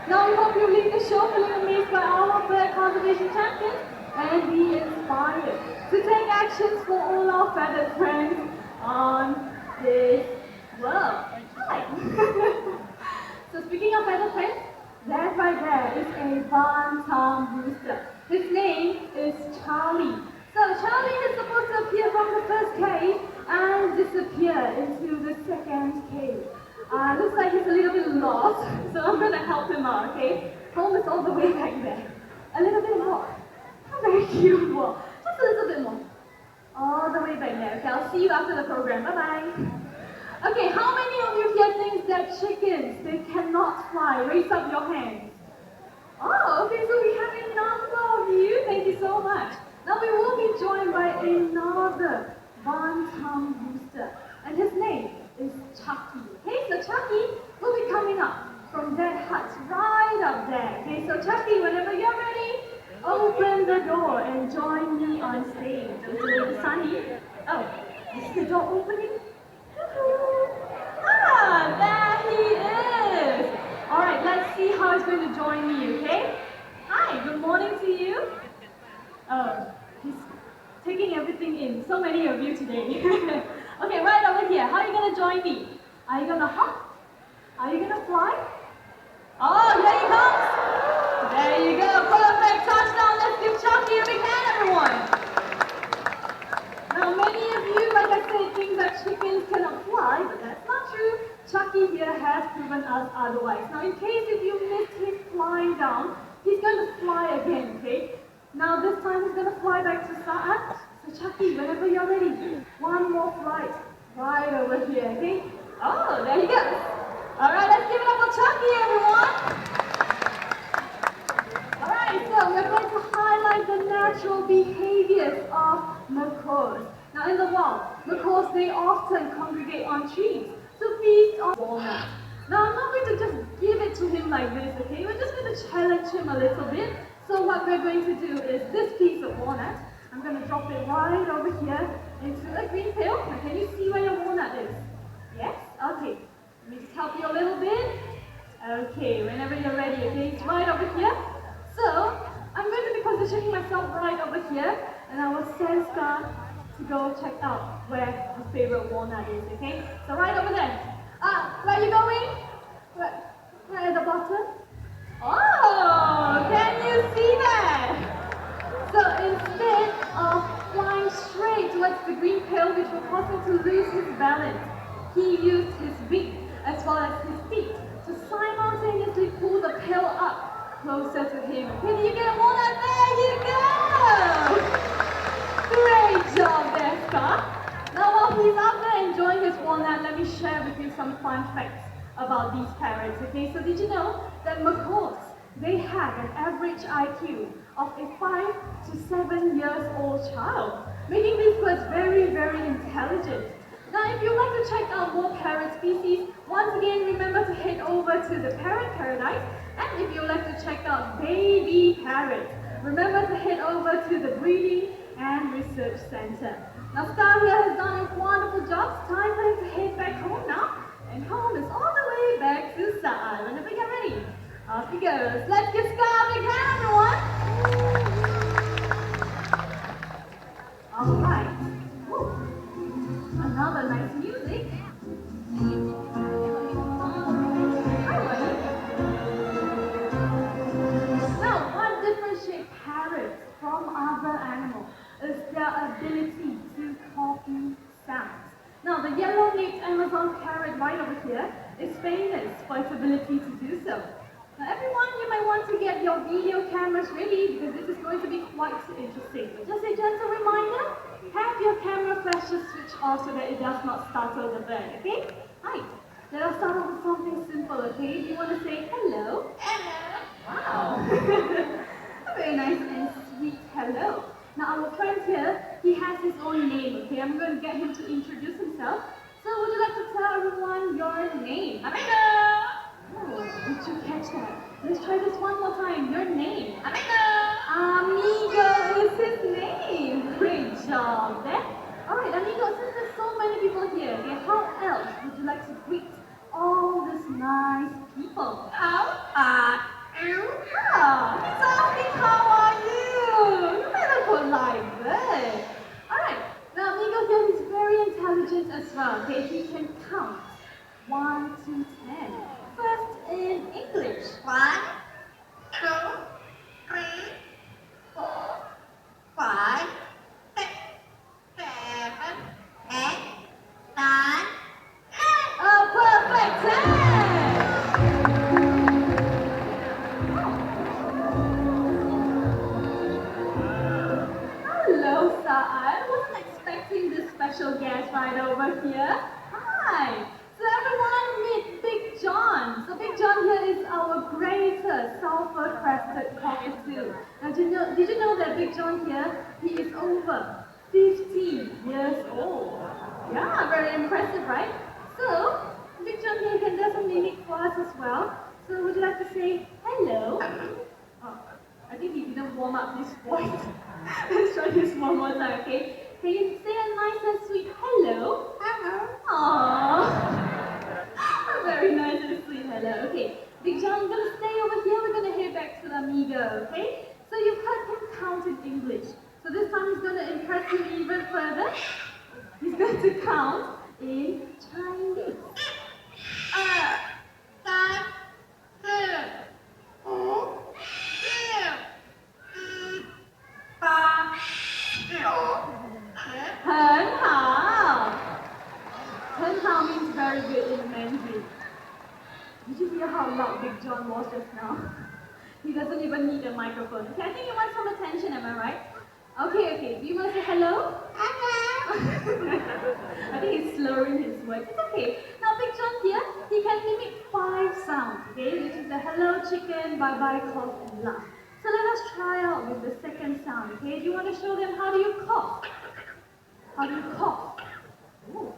Now we hope you leave the show feeling amazed by our bird conservation champions and be inspired to take actions for all our feathered friends on this world. Hi! So speaking of feathered friends, that right there is a bantam rooster. His name is Charlie. So Charlie is supposed to appear from the first cave and disappear into the second cave. Looks like he's a little bit lost, so I'm going to help him out, okay? Home is all the way back there. A little bit more. How very cute more. Just a little bit more. All the way back there. Okay, I'll see you after the program. Bye-bye. Okay, how many of you here think that chickens, they cannot fly? Raise up your hands. Oh, okay, so we have a number of you. Thank you so much. Now we will be joined by another bantam rooster, and his name is Chucky. Okay, so Chucky will be coming up from that hut right up there. Okay, so Chucky, whenever you're ready, open the door and join me on stage. It's a little sunny. Oh, is the door opening? Ah, there he is. All right, let's see how he's going to join me. Okay. Hi. Good morning to you. Oh, he's taking everything in. So many of you today. Okay, right over here. How are you going to join me? Are you going to hop? Are you going to fly? Oh, here he comes. There you go. Perfect touchdown. Let's give Chucky a big hand, everyone. Now, many of you, like I said, think that chickens cannot fly, but that's not true. Chucky here has proven us otherwise. Now, in case if you missed him flying down, he's going to fly again, okay? Now this time he's going to fly back to start. So Chucky, whenever you're ready, one more flight right over here, okay? Oh, there he goes. All right, let's give it up for Chucky, everyone. All right, so we're going to highlight the natural behaviors of macaws. Now in the wild, macaws, they often congregate on trees to feast on walnuts. Now I'm not going to just give it to him like this, okay? We're just going to challenge him a little bit. So what we're going to do is this piece of walnut, I'm going to drop it right over here into a green pail. Now can you see where your walnut is? Yes? Okay. Let me just help you a little bit. Okay, whenever you're ready, okay? It's right over here. So I'm going to be positioning myself right over here, and I will send Star to go check out where her favorite walnut is, okay? So right over there. Where are you going? Right at the bottom? Oh, can you see that? So instead of flying straight towards the green pail, which will cause him to lose his balance, he used his beak as well as his feet to simultaneously pull the pail up closer to him. Can you get walnut? There you go! Great job there, Scott. Now while he's up there enjoying his walnut, let me share with you some fun facts about these parrots, okay? So did you know that macaws, they have an average IQ of a 5 to 7 years old child, making these birds very, very intelligent. Now if you'd like to check out more parrot species, once again remember to head over to the Parrot Paradise, and if you'd like to check out baby parrots, remember to head over to the Breeding and Research Center. Now Star here has done a wonderful job. It's time for him to head back home now. And home is all the way back to Star. Whenever you're ready, off he goes. Let's give Star a big hand, everyone. All right. Woo. Another nice music. Now, what differentiates parrots from other animals is their ability to copy sounds. Now, the yellow-necked Amazon parrot right over here is famous for its ability to do so. Now, everyone, you might want to get your video cameras ready because this is going to be quite interesting. But just a gentle reminder, have your camera flashes switched off so that it does not startle the bird, okay? Right, let us start off with something simple, okay? Do you want to say hello? Hello. Wow. A very nice and sweet hello. Now our friend here, he has his own name, okay? I'm going to get him to introduce himself. So would you like to tell everyone your name? Amigo! Oh, did you catch that? Let's try this one more time. Your name? Amigo! Amigo is his name. Great job there. Alright, Amigo, since there's so many people here, okay, how else would you like to greet all these nice people? How? He's asking how are you. You better put like this. Alright, now Amigo here is very intelligent as well. Okay, he can count 1 to 10. First in English. 1, 2, 3, 4, 5, 6, 7, 8, 9, 10. A perfect 10! Hello, sir. I wasn't expecting this special guest right over here. Hi. So everyone meet Big John. So Big John here is our greatest sulfur-crested cockatoo. Now did you know that Big John here, he is over 50 years old. Yeah, very impressive, right? So, Big John here can do some mimic for us as well. So would you like to say hello? Oh, I think he didn't warm up his voice. Let's try this one more time, okay? Can you say a nice and sweet hello? Hello. Aww. A very nice and sweet hello. Okay, Big John, you're gonna stay over here. We're gonna head back to the Amigo, okay? So you've heard him count in English. So this time he's gonna impress you even further. He's going to count in Chinese. 2, 3, 4, 5, 6, 很好. 很好 means very good in Mandarin. Did you hear how loud Big John was just now? He doesn't even need a microphone. Okay, I think he wants some attention, am I right? Okay. Do you want to say hello? I think he's slurring his words. It's okay. Now Big John here, he can mimic 5 sounds, okay? Which is the hello, chicken, bye-bye, cough, and laugh. So let us try out with the second sound, okay? Do you want to show them how do you cough? How do you cough? Ooh.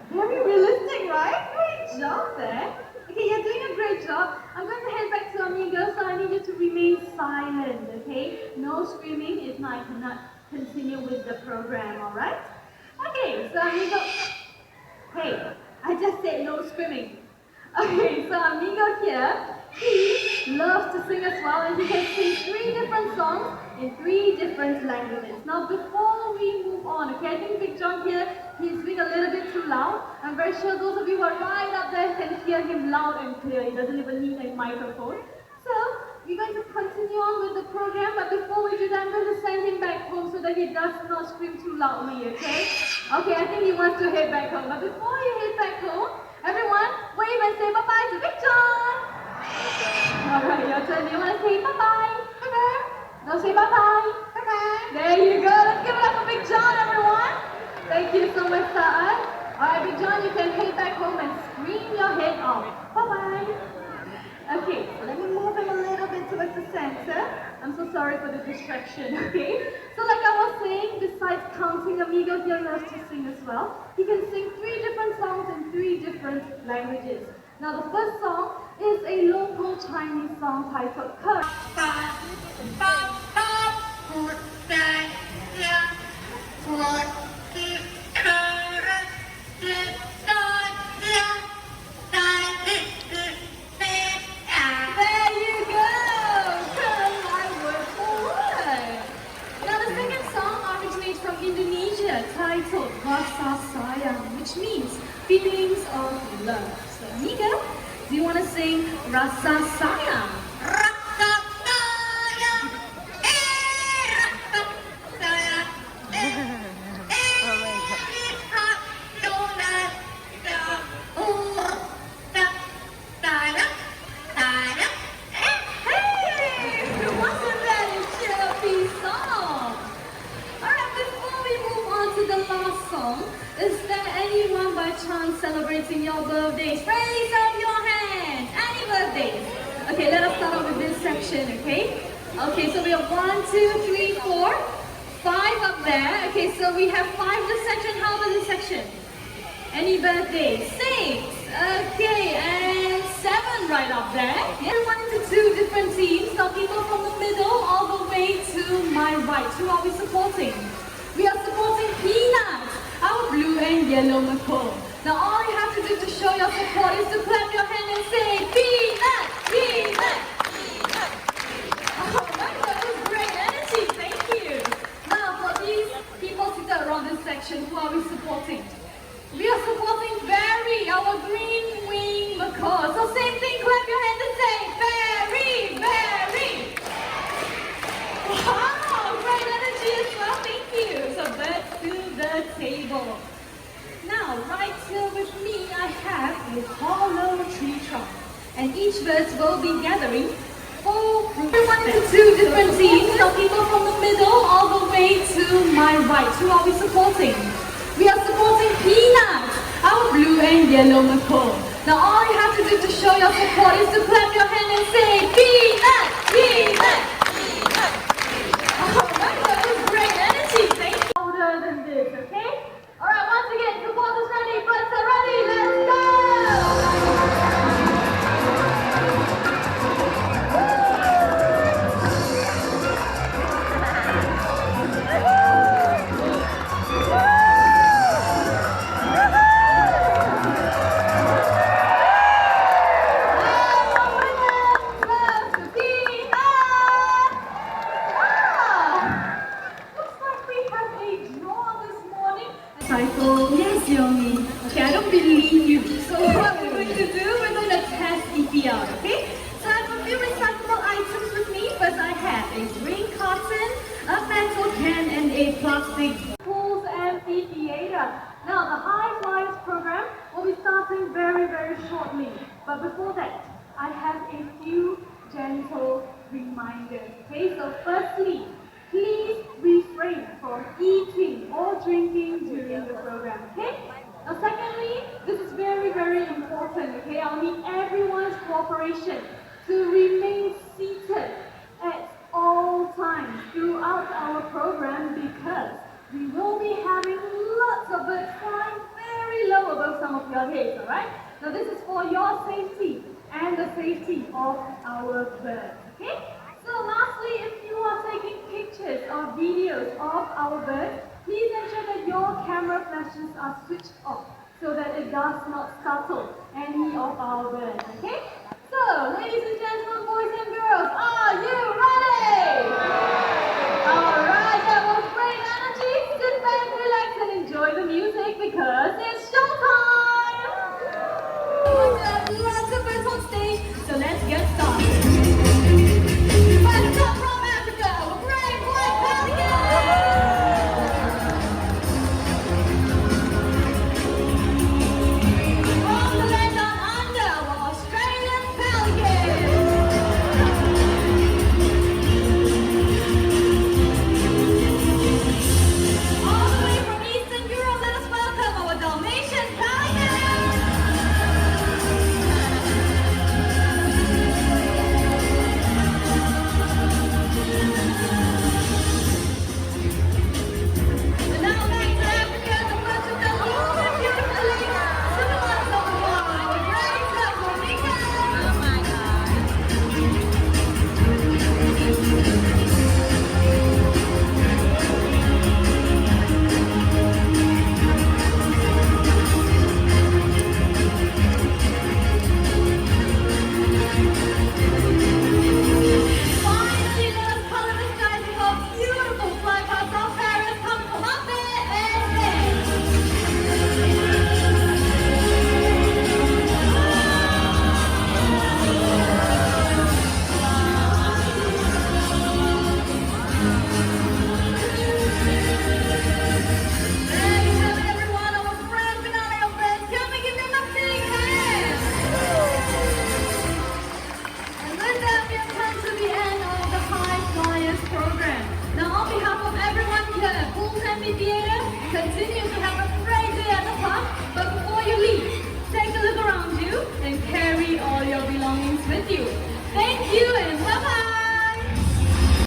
Very realistic, right? Great job there. Okay, you're doing a great job. I'm going to head back to Amigo, so I need you to remain silent, okay? No screaming if not, I cannot continue with the program, alright? Okay, so Amigo... Hey, I just said no screaming. Okay, so Amigo here, he loves to sing as well, and he can sing 3 different songs in 3 different languages. Now before we move on, okay, I think Big John here, he's being a little bit too loud. I'm very sure those of you who are right up there can hear him loud and clear. He doesn't even need a microphone. So, we're going to continue on with the program, but before we do that, I'm going to send him back home so that he does not scream too loudly, okay? Okay, I think he wants to head back home. But before you head back home, everyone, wave and say bye-bye to Big John! Alright, your turn. You want to say bye-bye? Bye-bye. Now say bye-bye. Bye-bye. There you go. Let's give it up for Big John, everyone. Thank you so much, Sa'ad. Alright, Big John, you can head back home and scream your head off. Bye-bye. Okay, so let me move him a little bit towards the center. I'm so sorry for the distraction, okay? So like I was saying, besides counting, Amigo here loves to sing as well. He can sing 3 different songs in 3 different languages. Now the first song is a local Chinese song titled Ke. There you go! Ke my word for word. Now the second song originates from Indonesia titled Rasa Sayang, which means feelings of love. So Amigo, do you want to sing Rasa Sayang? Rasa sayang, rasa sayang, lihat donat, sayang, sayang. Hey! Wasn't that a chirpy song? Alright, before we move on to the last song, is there anyone by chance celebrating your birthdays? Raise up your hands! Any birthdays? Okay, let us start off with this section, okay? Okay, so we have 1, 2, 3, 4, 5 up there. Okay, so we have 5 this section. How about this section? Any birthdays? 6. Okay, and 7 right up there. Everyone into 2 different teams. Now people from the middle all the way to my right. Who are we supporting? We are supporting Peanuts, our blue and yellow macaw. Now all you have to do to show your support is to clap your hand and say Peanuts, Peanuts. Now, right here with me, I have a hollow tree trunk. And each bird will be gathering 4 fruits. Everyone into 2 different teams. So people from the middle all the way to my right. Who are we supporting? We are supporting Peanuts, our blue and yellow macaw. Now all you have to do to show your support is to clap your hand and say Peanuts, Peanuts, Peanuts. Alright, that was great energy. Thank you. Louder than this, okay? Alright, once again, supporters ready, birds are ready, let's go! Cycle, yes, Yomi. Okay, I don't believe you. So what we're going to do, we're going to test EP out, okay? So I have a few recyclable items with me. First I have a green carton, a metal can, and a plastic pools amphitheater. Now the High Flyers program will be starting very shortly. But before that, I have a few gentle reminders. Okay, so firstly, please refrain from eating or drinking during the program, okay? Now secondly, this is very important, okay? I'll need everyone's cooperation to remain seated at all times throughout our program because we will be having lots of birds flying very low above some of your heads, alright? Now this is for your safety and the safety of our birds, okay? So lastly, if you are taking pictures or videos of our birds, please ensure that your camera flashes are switched off so that it does not startle any of our birds, okay? So, ladies and gentlemen, boys and girls, are you ready? Alright, that was great energy. Sit back, relax, and enjoy the music because it's showtime! We have lots of birds on stage, so let's get started. Continue to have a